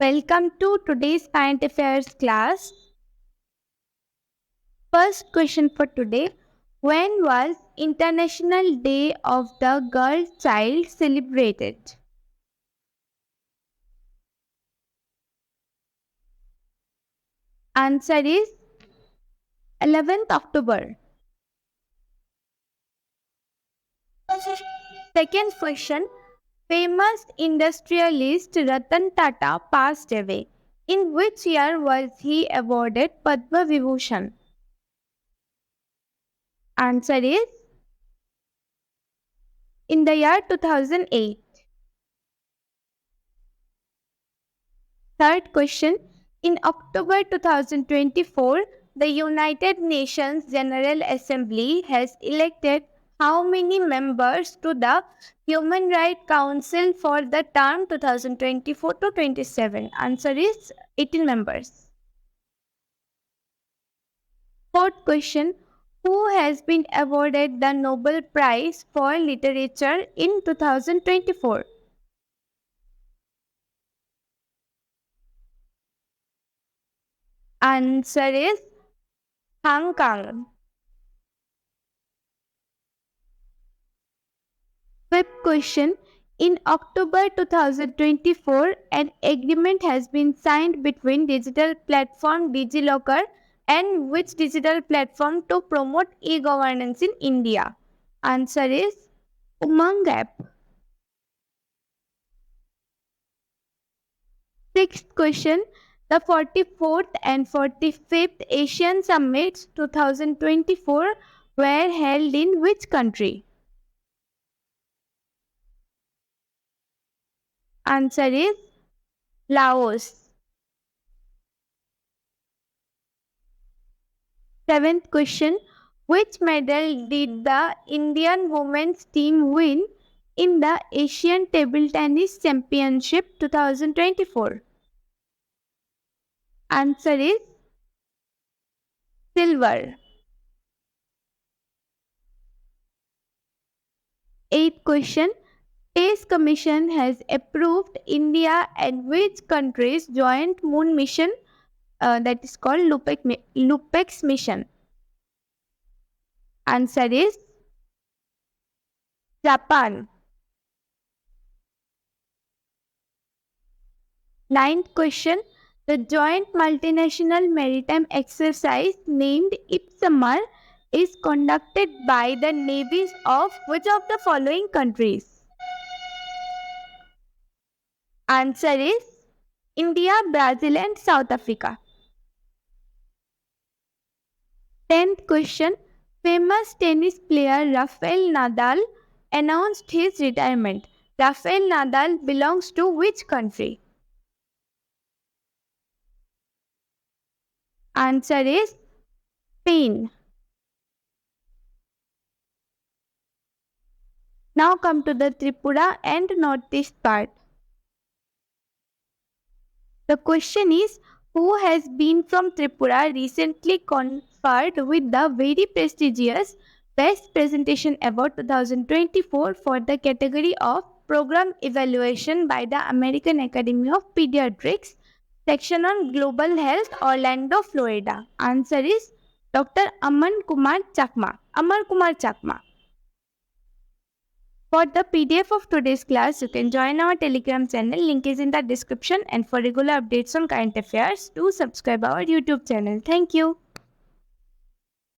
Welcome to today's current affairs class. First question for today. When was International Day of the Girl Child celebrated? Answer is 11th October. Second question. Famous industrialist Ratan Tata passed away. In which year was he awarded Padma Vibhushan? Answer is in the year 2008. Third question. In October 2024, the United Nations General Assembly has elected how many members to the Human Rights Council for the term 2024 to 27? Answer is 18 members. Fourth question. Who has been awarded the Nobel Prize for Literature in 2024? Answer is Hong Kong. Fifth question. In October 2024, an agreement has been signed between digital platform DigiLocker and which digital platform to promote e-governance in India? Answer is Umang app. Sixth question. The 44th and 45th Asian Summits 2024 were held in which country? Answer is Laos. Seventh question. Which medal did the Indian women's team win in the Asian Table Tennis Championship 2024? Answer is silver. Eighth question. Space Commission has approved India and which countries joint moon mission that is called LUPEX mission? Answer is Japan. Ninth question. The joint multinational maritime exercise named IPSAMAR is conducted by the navies of which of the following countries? Answer is India, Brazil and South Africa. 10th question. Famous tennis player Rafael Nadal announced his retirement. Rafael Nadal belongs to which country? Answer is Spain. Now come to the Tripura and Northeast part. The question is, who has been from Tripura recently conferred with the very prestigious Best Presentation Award 2024 for the category of Program Evaluation by the American Academy of Pediatrics, section on Global Health, Orlando, Florida? Answer is Dr. Amar Kumar Chakma. For the PDF of today's class, you can join our Telegram channel. Link is in the description. And for regular updates on current affairs, do subscribe our YouTube channel. Thank you.